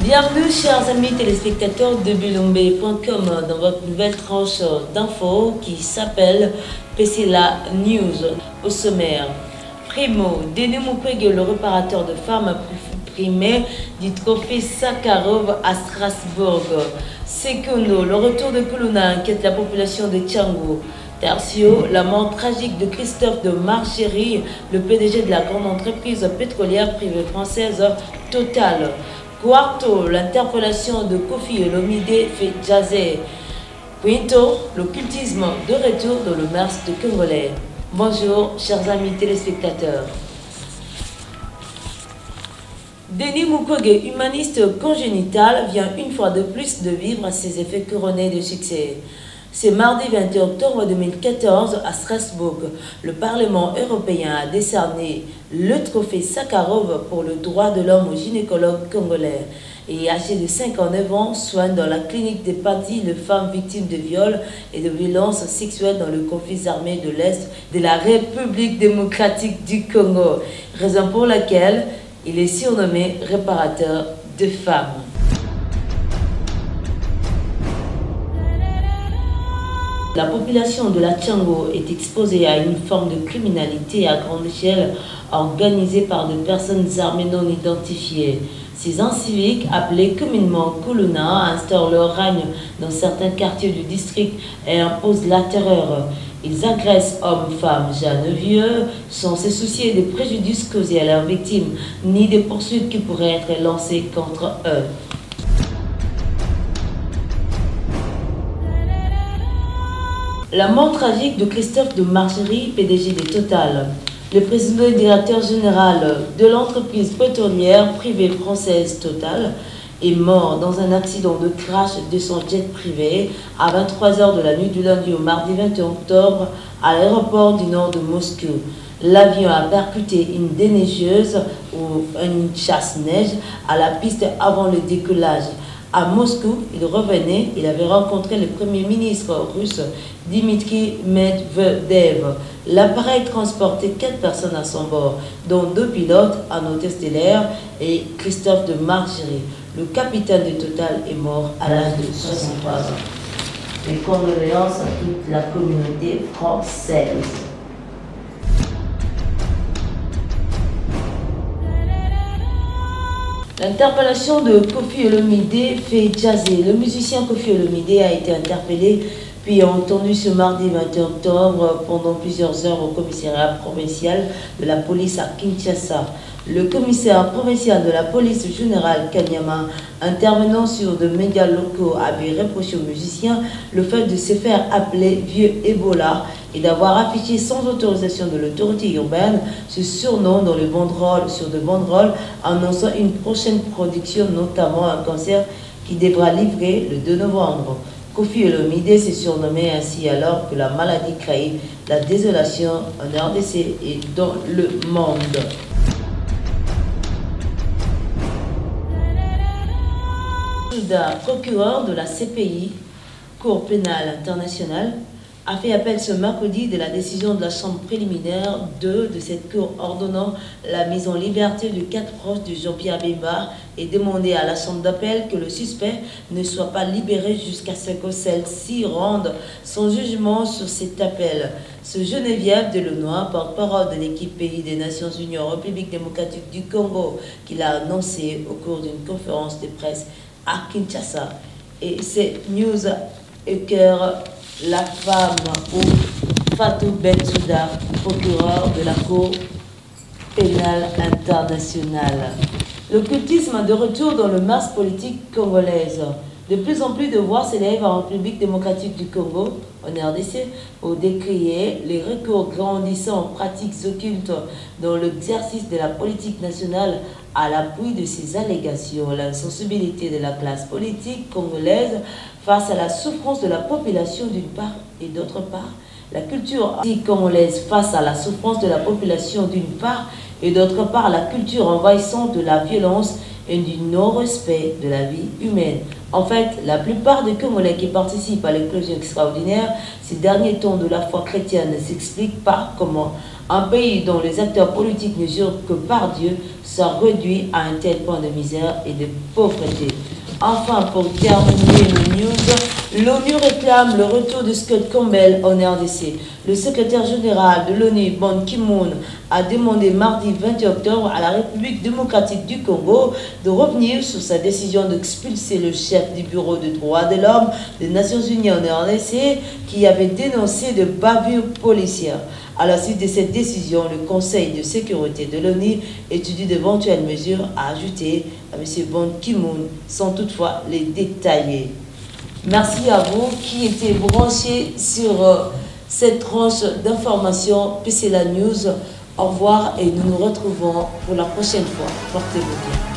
Bienvenue chers amis téléspectateurs de Bulombe.com dans votre nouvelle tranche d'infos qui s'appelle PCLA News. Au sommaire, Primo, Denis Mukwege, le réparateur de femmes primé du trophée Sakharov à Strasbourg. Secondo, le retour de Kuluna inquiète la population de Tchango. Tertio, la mort tragique de Christophe de Margerie, le PDG de la grande entreprise pétrolière privée française Total. Quarto, l'interpellation de Kofi Olomide fait jaser. Quinto, l'occultisme de retour dans le mars de Congolais. Bonjour, chers amis téléspectateurs. Denis Mukwege, humaniste congénital, vient une fois de plus de vivre ses effets couronnés de succès. C'est mardi 21 octobre 2014 à Strasbourg. Le Parlement européen a décerné le trophée Sakharov pour le droit de l'homme au gynécologue congolais. Et âgé de 59 ans, soigne dans la clinique des Padi les femmes victimes de viols et de violences sexuelles dans le conflit armé de l'Est de la République démocratique du Congo. Raison pour laquelle il est surnommé réparateur de femmes. La population de la Tchango est exposée à une forme de criminalité à grande échelle organisée par des personnes armées non identifiées. Ces inciviques, appelés communément Kuluna, instaurent leur règne dans certains quartiers du district et imposent la terreur. Ils agressent hommes, femmes, jeunes, vieux, sans se soucier des préjudices causés à leurs victimes, ni des poursuites qui pourraient être lancées contre eux. La mort tragique de Christophe de Margerie, PDG de Total. Le président et directeur général de l'entreprise pétrolière privée française Total est mort dans un accident de crash de son jet privé à 23 h de la nuit du lundi au mardi 21 octobre à l'aéroport du nord de Moscou. L'avion a percuté une déneigeuse ou une chasse-neige à la piste avant le décollage. À Moscou, il revenait, il avait rencontré le premier ministre russe Dmitry Medvedev. L'appareil transportait 4 personnes à son bord, dont 2 pilotes, un hôtesse de l'air et Christophe de Margerie. Le capitaine de Total est mort à l'âge de 63 ans. Mes condoléances à toute la communauté française. L'interpellation de Kofi Olomide fait jaser. Le musicien Kofi Olomide a été interpellé puis entendu ce mardi 21 octobre pendant plusieurs heures au commissariat provincial de la police à Kinshasa. Le commissaire provincial de la police générale Kanyama, intervenant sur de médias locaux, avait reproché aux musiciens le fait de se faire appeler vieux Ebola et d'avoir affiché sans autorisation de l'autorité urbaine ce surnom dans les banderoles, sur de banderoles annonçant une prochaine production, notamment un concert qui devra livrer le 2 novembre. Kofi Olomide s'est surnommé ainsi alors que la maladie crée la désolation en RDC et dans le monde. Procureur de la CPI, Cour pénale internationale, a fait appel ce mercredi de la décision de la chambre préliminaire 2 de cette cour ordonnant la mise en liberté de 4 proches de Jean-Pierre Bemba et demandé à la chambre d'appel que le suspect ne soit pas libéré jusqu'à ce que celle-ci rende son jugement sur cet appel. Ce Geneviève Delonoy, porte-parole de l'équipe pays des Nations Unies en République démocratique du Congo, qu'il a annoncé au cours d'une conférence de presse à Kinshasa. Et c'est News Eker, la femme ou Fatou Bensouda, procureur de la Cour pénale internationale. L'occultisme de retour dans le mars politique congolaise. De plus en plus de voix s'élèvent en République démocratique du Congo, en RDC, pour décrier les recours grandissants aux pratiques occultes dans l'exercice de la politique nationale à l'appui de ces allégations. L'insensibilité de la classe politique congolaise face à la souffrance de la population d'une part et d'autre part, la culture congolaise face à la souffrance de la population d'une part et d'autre part la culture envahissante de la violence et du non-respect de la vie humaine. En fait, la plupart des Congolais qui participent à l'éclosion extraordinaire ces derniers temps de la foi chrétienne ne s'expliquent pas comment Un pays dont les acteurs politiques ne jurent que par Dieu sera réduit à un tel point de misère et de pauvreté. Enfin, pour terminer les news, l'ONU réclame le retour de Scott Campbell en RDC. Le secrétaire général de l'ONU, Ban Ki-moon, a demandé mardi 20 octobre à la République démocratique du Congo de revenir sur sa décision d'expulser le chef du Bureau des droits de l'homme des Nations Unies en RDC qui avait dénoncé de bavures policières. À la suite de cette décision, le Conseil de sécurité de l'ONU étudie d'éventuelles mesures à ajouter à M. Ban Ki-moon sans toutefois les détailler. Merci à vous qui étiez branchés sur cette tranche d'information PCLA News. Au revoir et nous nous retrouvons pour la prochaine fois. Portez-vous bien.